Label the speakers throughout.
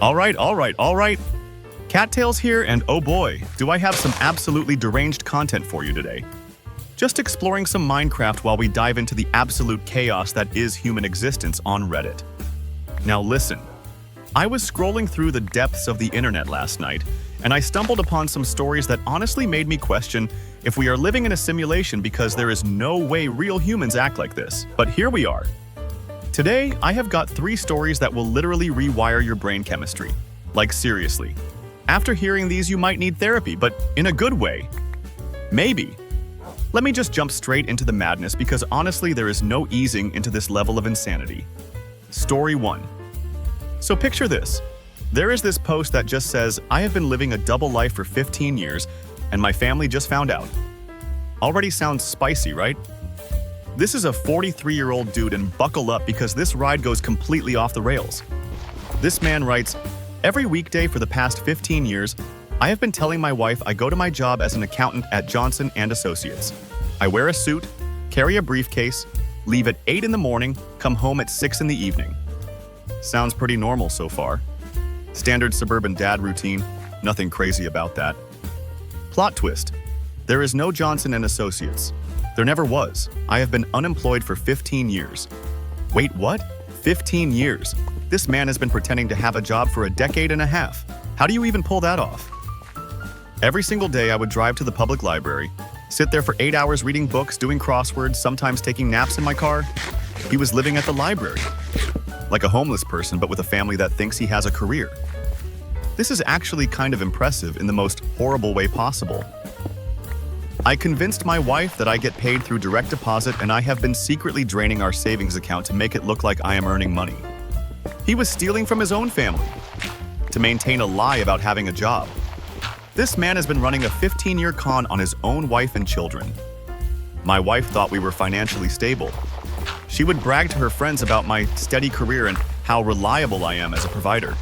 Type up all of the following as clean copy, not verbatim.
Speaker 1: All right. Cattails here, and oh boy, do I have some absolutely deranged content for you today. Just exploring some Minecraft while we dive into the absolute chaos that is human existence on Reddit. Now listen, I was scrolling through the depths of the internet last night, and I stumbled upon some stories that honestly made me question if we are living in a simulation because there is no way real humans act like this. But here we are. Today, I have got 3 stories that will literally rewire your brain chemistry. Like seriously. After hearing these, you might need therapy, but in a good way. Maybe. Let me just jump straight into the madness because honestly, there is no easing into this level of insanity. Story 1. So picture this. There is this post that just says, I have been living a double life for 15 years, and my family just found out. Already sounds spicy, right? This is a 43-year-old dude, and buckle up because this ride goes completely off the rails. This man writes, every weekday for the past 15 years, I have been telling my wife I go to my job as an accountant at Johnson & Associates. I wear a suit, carry a briefcase, leave at 8 in the morning, come home at 6 in the evening. Sounds pretty normal so far. Standard suburban dad routine, nothing crazy about that. Plot twist. There is no Johnson & Associates. There never was. I have been unemployed for 15 years. Wait, what? 15 years? This man has been pretending to have a job for a decade and a half. How do you even pull that off? Every single day I would drive to the public library, sit there for 8 hours reading books, doing crosswords, sometimes taking naps in my car. He was living at the library. Like a homeless person, but with a family that thinks he has a career. This is actually kind of impressive in the most horrible way possible. I convinced my wife that I get paid through direct deposit and I have been secretly draining our savings account to make it look like I am earning money. He was stealing from his own family to maintain a lie about having a job. This man has been running a 15-year con on his own wife and children. My wife thought we were financially stable. She would brag to her friends about my steady career and how reliable I am as a provider.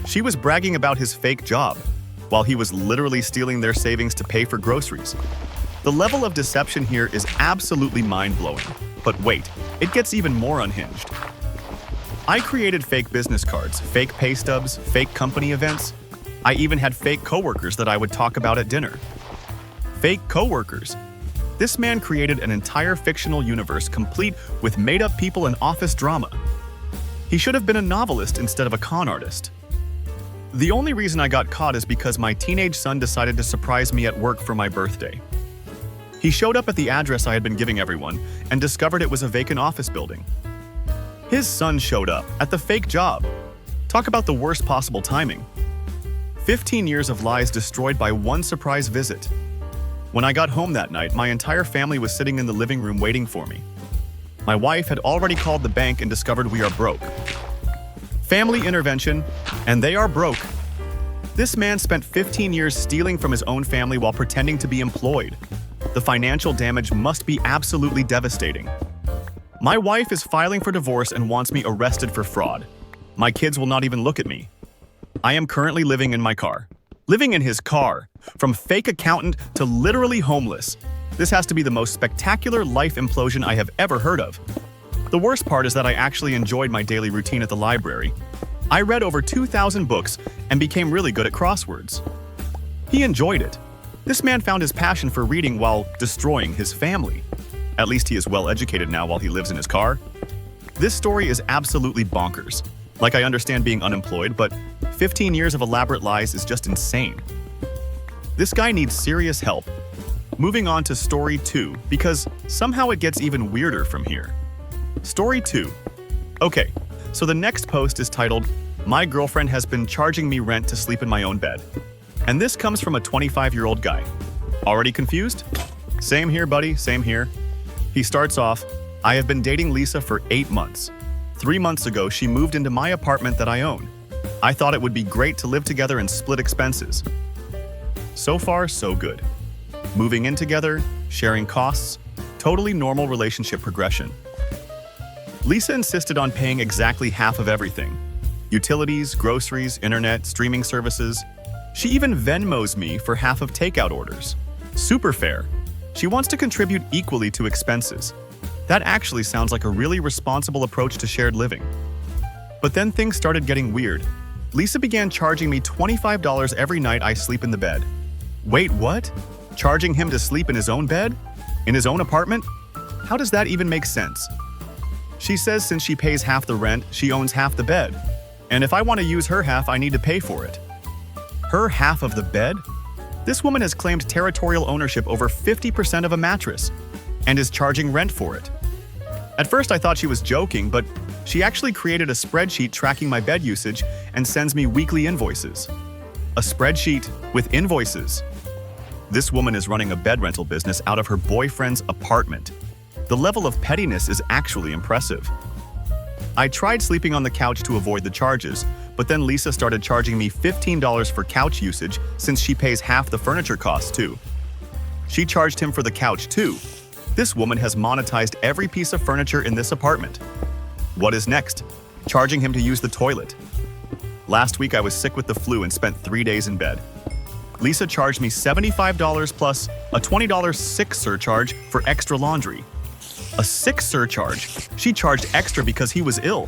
Speaker 1: She was bragging about his fake job, while he was literally stealing their savings to pay for groceries. The level of deception here is absolutely mind-blowing. But wait, it gets even more unhinged. I created fake business cards, fake pay stubs, fake company events. I even had fake coworkers that I would talk about at dinner. Fake coworkers. This man created an entire fictional universe complete with made-up people and office drama. He should have been a novelist instead of a con artist. The only reason I got caught is because my teenage son decided to surprise me at work for my birthday. He showed up at the address I had been giving everyone and discovered it was a vacant office building. His son showed up at the fake job. Talk about the worst possible timing. 15 years of lies destroyed by one surprise visit. When I got home that night, my entire family was sitting in the living room waiting for me. My wife had already called the bank and discovered we are broke. Family intervention, and they are broke. This man spent 15 years stealing from his own family while pretending to be employed. The financial damage must be absolutely devastating. My wife is filing for divorce and wants me arrested for fraud. My kids will not even look at me. I am currently living in my car. Living in his car. From fake accountant to literally homeless. This has to be the most spectacular life implosion I have ever heard of. The worst part is that I actually enjoyed my daily routine at the library. I read over 2,000 books and became really good at crosswords. He enjoyed it. This man found his passion for reading while destroying his family. At least he is well educated now while he lives in his car. This story is absolutely bonkers. Like I understand being unemployed, but 15 years of elaborate lies is just insane. This guy needs serious help. Moving on to story 2, because somehow it gets even weirder from here. Story 2. Okay, so the next post is titled, My girlfriend has been charging me rent to sleep in my own bed. And this comes from a 25-year-old guy. Already confused? Same here, buddy, same here. He starts off, I have been dating Lisa for 8 months. 3 months ago, she moved into my apartment that I own. I thought it would be great to live together and split expenses. So far, so good. Moving in together, sharing costs, totally normal relationship progression. Lisa insisted on paying exactly half of everything. Utilities, groceries, internet, streaming services. She even Venmos me for half of takeout orders. Super fair. She wants to contribute equally to expenses. That actually sounds like a really responsible approach to shared living. But then things started getting weird. Lisa began charging me $25 every night I sleep in the bed. Wait, what? Charging him to sleep in his own bed? In his own apartment? How does that even make sense? She says since she pays half the rent, she owns half the bed. And if I want to use her half, I need to pay for it. Her half of the bed? This woman has claimed territorial ownership over 50% of a mattress and is charging rent for it. At first I thought she was joking, but she actually created a spreadsheet tracking my bed usage and sends me weekly invoices. A spreadsheet with invoices. This woman is running a bed rental business out of her boyfriend's apartment. The level of pettiness is actually impressive. I tried sleeping on the couch to avoid the charges, but then Lisa started charging me $15 for couch usage since she pays half the furniture costs too. She charged him for the couch too. This woman has monetized every piece of furniture in this apartment. What is next? Charging him to use the toilet. Last week I was sick with the flu and spent 3 days in bed. Lisa charged me $75 plus a $20 sick surcharge for extra laundry. A sick surcharge? She charged extra because he was ill.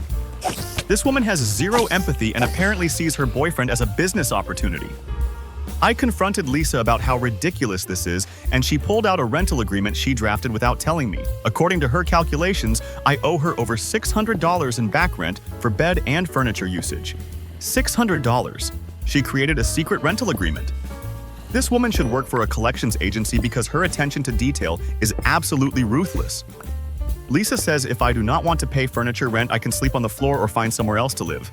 Speaker 1: This woman has zero empathy and apparently sees her boyfriend as a business opportunity. I confronted Lisa about how ridiculous this is, and she pulled out a rental agreement she drafted without telling me. According to her calculations, I owe her over $600 in back rent for bed and furniture usage. $600. She created a secret rental agreement. This woman should work for a collections agency because her attention to detail is absolutely ruthless. Lisa says if I do not want to pay furniture rent, I can sleep on the floor or find somewhere else to live.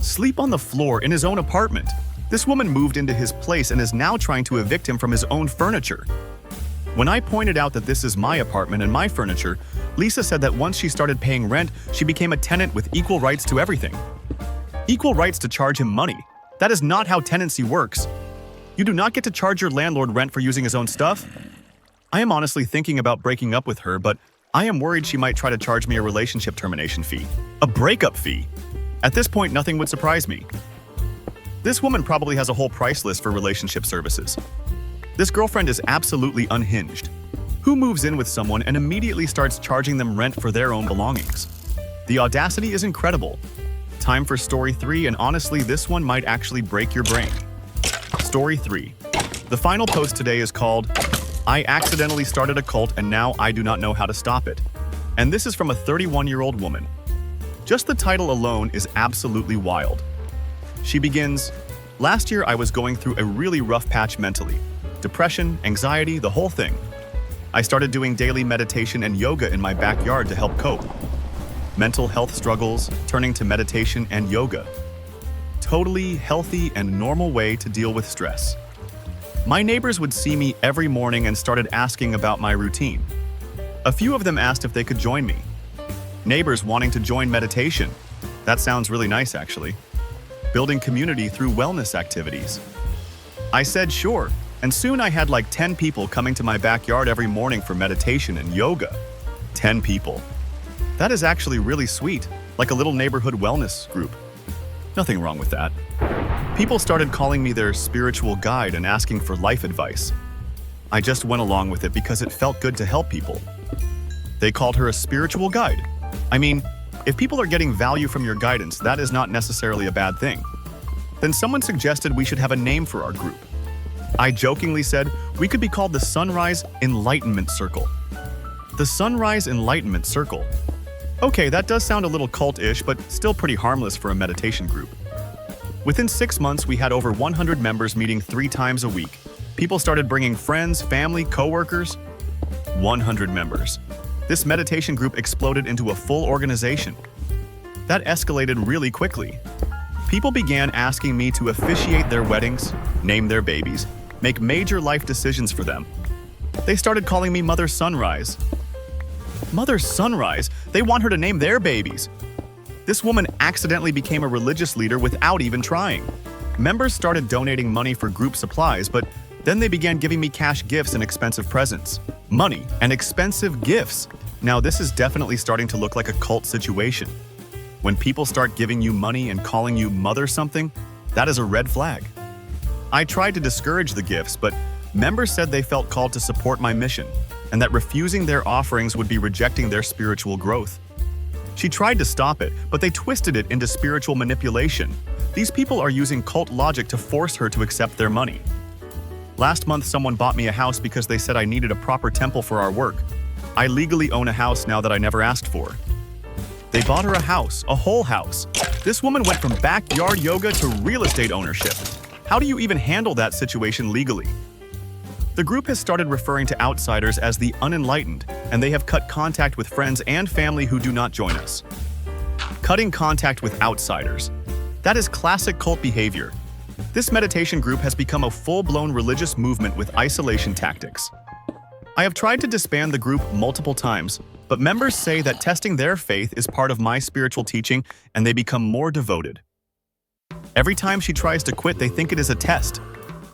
Speaker 1: Sleep on the floor in his own apartment. This woman moved into his place and is now trying to evict him from his own furniture. When I pointed out that this is my apartment and my furniture, Lisa said that once she started paying rent, she became a tenant with equal rights to everything. Equal rights to charge him money. That is not how tenancy works. You do not get to charge your landlord rent for using his own stuff. I am honestly thinking about breaking up with her, but I am worried she might try to charge me a relationship termination fee. A breakup fee. At this point, nothing would surprise me. This woman probably has a whole price list for relationship services. This girlfriend is absolutely unhinged. Who moves in with someone and immediately starts charging them rent for their own belongings? The audacity is incredible. Time for story 3, and honestly, this one might actually break your brain. Story 3. The final post today is called, I accidentally started a cult and now I do not know how to stop it. And this is from a 31-year-old woman. Just the title alone is absolutely wild. She begins, last year I was going through a really rough patch mentally. Depression, anxiety, the whole thing. I started doing daily meditation and yoga in my backyard to help cope. Mental health struggles, turning to meditation and yoga. Totally healthy and normal way to deal with stress. My neighbors would see me every morning and started asking about my routine. A few of them asked if they could join me. Neighbors wanting to join meditation. That sounds really nice, actually. Building community through wellness activities. I said sure, and soon I had like 10 people coming to my backyard every morning for meditation and yoga. 10 people. That is actually really sweet, like a little neighborhood wellness group. Nothing wrong with that. People started calling me their spiritual guide and asking for life advice. I just went along with it because it felt good to help people. They called her a spiritual guide. I mean, if people are getting value from your guidance, that is not necessarily a bad thing. Then someone suggested we should have a name for our group. I jokingly said we could be called the Sunrise Enlightenment Circle. The Sunrise Enlightenment Circle. Okay, that does sound a little cult-ish, but still pretty harmless for a meditation group. Within 6 months, we had over 100 members meeting 3 times a week. People started bringing friends, family, coworkers. 100 members. This meditation group exploded into a full organization. That escalated really quickly. People began asking me to officiate their weddings, name their babies, make major life decisions for them. They started calling me Mother Sunrise. Mother Sunrise? They want her to name their babies. This woman accidentally became a religious leader without even trying. Members started donating money for group supplies, but then they began giving me cash gifts and expensive presents. Money and expensive gifts. Now this is definitely starting to look like a cult situation. When people start giving you money and calling you mother something, that is a red flag. I tried to discourage the gifts, but members said they felt called to support my mission, and that refusing their offerings would be rejecting their spiritual growth. She tried to stop it, but they twisted it into spiritual manipulation. These people are using cult logic to force her to accept their money. Last month, someone bought me a house because they said I needed a proper temple for our work. I legally own a house now that I never asked for. They bought her a house, a whole house. This woman went from backyard yoga to real estate ownership. How do you even handle that situation legally? The group has started referring to outsiders as the unenlightened, and they have cut contact with friends and family who do not join us. Cutting contact with outsiders. That is classic cult behavior. This meditation group has become a full-blown religious movement with isolation tactics. I have tried to disband the group multiple times, but members say that testing their faith is part of my spiritual teaching and they become more devoted. Every time she tries to quit, they think it is a test.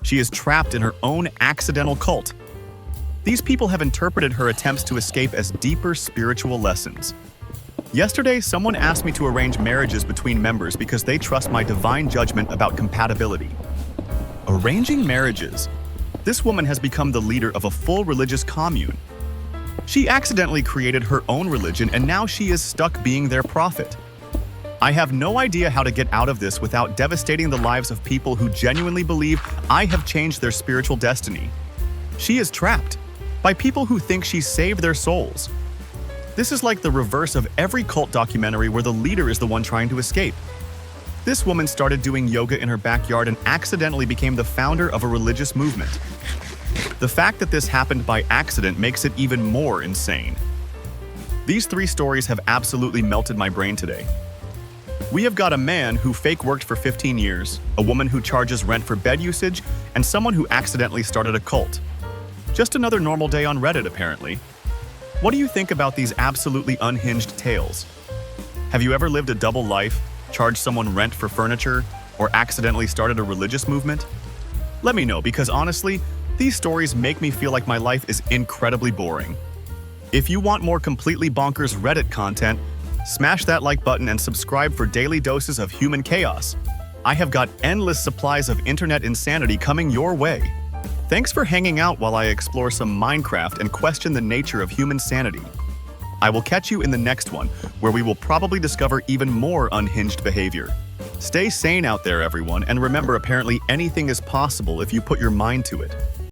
Speaker 1: She is trapped in her own accidental cult. These people have interpreted her attempts to escape as deeper spiritual lessons. Yesterday, someone asked me to arrange marriages between members because they trust my divine judgment about compatibility. Arranging marriages. This woman has become the leader of a full religious commune. She accidentally created her own religion and now she is stuck being their prophet. I have no idea how to get out of this without devastating the lives of people who genuinely believe I have changed their spiritual destiny. She is trapped by people who think she saved their souls. This is like the reverse of every cult documentary where the leader is the one trying to escape. This woman started doing yoga in her backyard and accidentally became the founder of a religious movement. The fact that this happened by accident makes it even more insane. These three stories have absolutely melted my brain today. We have got a man who fake worked for 15 years, a woman who charges rent for bed usage, and someone who accidentally started a cult. Just another normal day on Reddit, apparently. What do you think about these absolutely unhinged tales? Have you ever lived a double life, charged someone rent for furniture, or accidentally started a religious movement? Let me know, because honestly, these stories make me feel like my life is incredibly boring. If you want more completely bonkers Reddit content, smash that like button and subscribe for daily doses of human chaos. I have got endless supplies of internet insanity coming your way. Thanks for hanging out while I explore some Minecraft and question the nature of human sanity. I will catch you in the next one, where we will probably discover even more unhinged behavior. Stay sane out there, everyone, and remember, apparently anything is possible if you put your mind to it.